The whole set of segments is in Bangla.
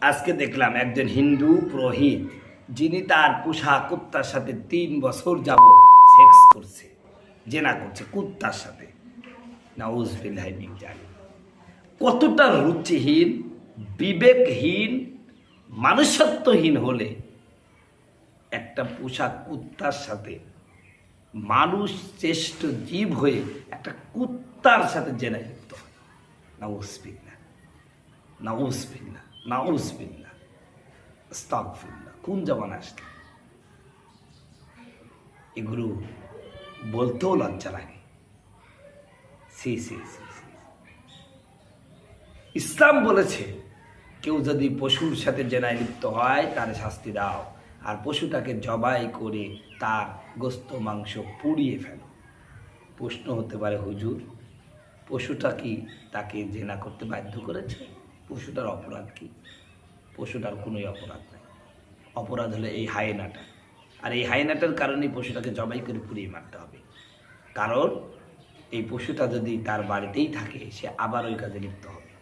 আজকে দেখলাম একজন হিন্দু পুরোহিত যিনি তার পোষা কুত্তার সাথে ৩ বছর যাবত সেক্স করছে, জেনা করছে কুত্তার সাথে। নাউজুবিল্লাহি মিন যালিক। কতটা রুচিহীন, বিবেকহীন, মানুষত্বহীন হলে একটা পোষা কুত্তার সাথে, মানুষ শ্রেষ্ঠ জীব হয়ে একটা কুত্তার সাথে জেনায় লিপ্ত হয়। নাউজুবিল্লাহ, নাউজুবিল্লাহ, নাউজুবিল্লাহ, আস্তাগফিরুল্লাহ। কোন জামানা আসলে এগুলো বলতেও লজ্জা লাগে। সি সি সি সি। ইসলাম বলেছে কেউ যদি পশুর সাথে জেনায় লিপ্ত হয় তার শাস্তি দাও, আর পশুটাকে জবাই করে তার গোস্ত মাংস পুড়িয়ে ফেলো। প্রশ্ন হতে পারে, হুজুর পশুটা কি তাকে জেনা করতে বাধ্য করেছে? পশুটার অপরাধ কি? পশুটার কোনোই অপরাধ নাই। অপরাধ হলে এই হায়েনাটা, আর এই হায়েনাটার কারণেই পশুটাকে জবাই করে পুড়িয়ে মারতে হবে। কারণ এই পশুটা যদি তার বাড়িতেই থাকে সে আবার ওই কাজে লিপ্ত হবে,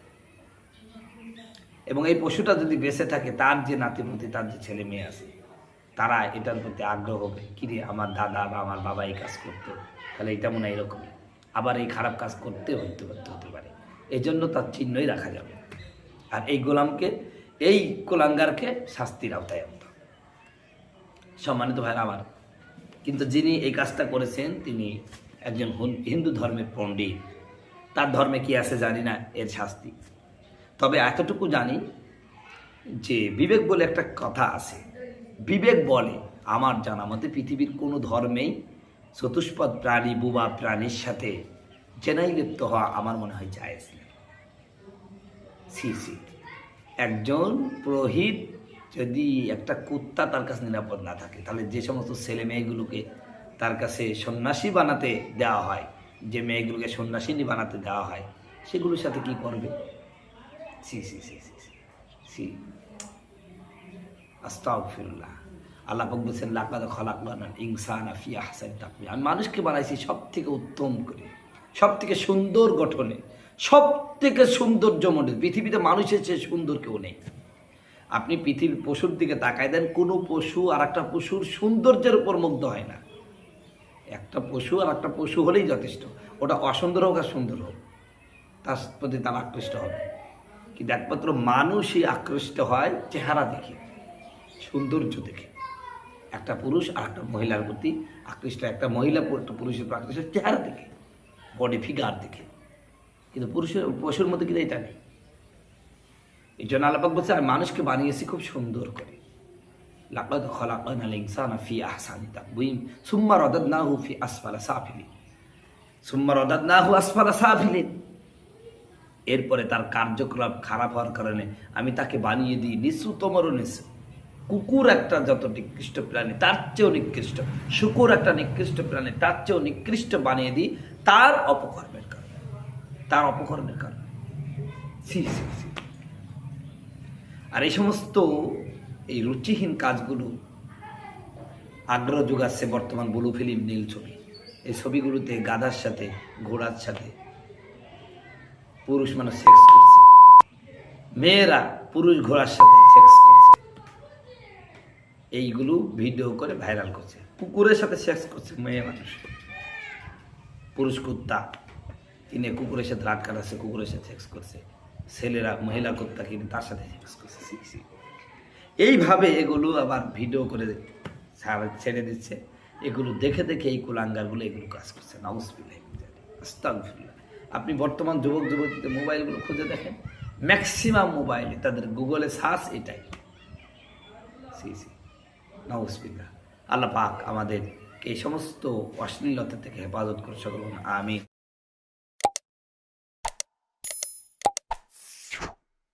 এবং এই পশুটা যদি বেঁচে থাকে তার যে নাতিপুতি, তার যে ছেলে মেয়ে আছে, তারা এটার প্রতি আগ্রহ হবে, কিরে আমার দাদা বা আমার বাবা এই কাজ করতো, তাহলে এটা মনে হয় এরকমই, আবার এই খারাপ কাজ হতে পারে। এই জন্য তার চিহ্নই রাখা যাবে। আর এই গোলামকে, এই কুলাঙ্গারকে শাস্তির আওতায় আনতে হবে। সম্মানিত ভাইরা আমার, কিন্তু যিনি এই কাজটা করেছেন তিনি একজন হিন্দু ধর্মের পণ্ডিত। তার ধর্মে কি আছে জানি না এর শাস্তি, তবে এতটুকু জানি যে বিবেক বলে একটা কথা আছে। বিবেক বলে, আমার জানা মতে পৃথিবীর কোনো ধর্মেই চতুষ্পদ প্রাণী, বুবা প্রাণীর সাথে জেনায় লিপ্ত হওয়া আমার মনে হয় জায়েজ নেই। সি সি। একজন পুরোহিত যদি একটা কুত্তা তার কাছে নিরাপদ না থাকে, তাহলে যে সমস্ত ছেলে মেয়েগুলোকে তার কাছে সন্ন্যাসী বানাতে দেওয়া হয়, যে মেয়েগুলোকে সন্ন্যাসিনী বানাতে দেওয়া হয়, সেগুলোর সাথে কি করবে? সি সি সি সি সি। আস্তাগফিরুল্লাহ। আল্লাহ পাক বলেছেন, লাকাদ খালাকনাল ইনসানা ফি আহসানি তাকওয়িম। আমি মানুষকে বানাইছি সব থেকে উত্তম করে, সব থেকে সুন্দর গঠনে, সব থেকে সৌন্দর্য মনে। পৃথিবীতে মানুষের চেয়ে সুন্দর কেউ নেই। আপনি পৃথিবীর পশুর দিকে তাকায় দেন, কোনো পশু আর একটা পশুর সৌন্দর্যের উপর মুগ্ধ হয় না। একটা পশু আর একটা পশু হলেই যথেষ্ট, ওটা অসুন্দর হোক আর সুন্দর হোক, তার প্রতি তার আকৃষ্ট হবে। কিন্তু একমাত্র মানুষই আকৃষ্ট হয় চেহারা দেখে, সৌন্দর্য দেখে। একটা পুরুষ আর একটা মহিলার প্রতি আকৃষ্ট, একটা মহিলা একটা পুরুষের প্রতি আকৃষ্ট চেহারা দেখে, বডি ফিগার দেখে। কিন্তু পশুর মধ্যে কিন্তু এটা নেই। এই জন্য আল্লাহ পাক বলছে, আমি মানুষকে বানিয়েছি খুব সুন্দর করে। লাকাদ খালাকনাল ইনসানা ফি আহসানি তাকওয়িম সুম্মা রাদাদনাহু ফি আসফালা সাফিলিন, সুম্মা রাদাদনাহু আসফালা সাফিলিন। এরপরে তার কার্যকলাপ খারাপ হওয়ার কারণে আমি তাকে বানিয়ে দিই নিচুতমর নিচু। কুকুর একটা যত নিকৃষ্ট প্রাণী তার চেয়েও নিকৃষ্ট, শুকুর একটা নিকৃষ্ট প্রাণী তার চেয়েও নিকৃষ্ট বানিয়ে দিই তার অপকর্মের কারণে, তার অপকর্মের কারণে। সি সি সি। আর এই সমস্ত এই রুচিহীন কাজগুলো আগ্রহ যোগাচ্ছে বর্তমান ব্লু ফিল্ম, নীল ছবি। এই ছবিগুলোতে গাধার সাথে, ঘোড়ার সাথে পুরুষ মানুষ সেক্স করছে, মেয়েরা পুরুষ ঘোড়ার সাথে সেক্স করছে, এইগুলো ভিডিও করে ভাইরাল করছে। কুকুরের সাথে সেক্স করছে মেয়ে মানুষ, পুরুষ কুত্তা কিনে কুকুরের সাথে রাত কাটাচ্ছে, কুকুরের সাথে সেক্স করছে। ছেলেরা মহিলা কুত্তা কিনে তার সাথে সেক্স করছে। এইভাবে এগুলো আবার ভিডিও করে ছেড়ে দিচ্ছে। এগুলো দেখে দেখে এই কুলাঙ্গারগুলো এগুলো কাজ করছে। নাউজুবিল্লাহ, আস্তাগফিরুল্লাহ। আপনি বর্তমান যুবক যুবতীদের মোবাইলগুলো খুঁজে দেখেন, ম্যাক্সিমাম মোবাইলে তাদের গুগলে সার্চ এটাই। সি সি। নাউজুবিল্লাহ। আল্লাহ পাক আমাদের এই সমস্ত অশ্লীলতা থেকে হেফাজত করে সকল। আমি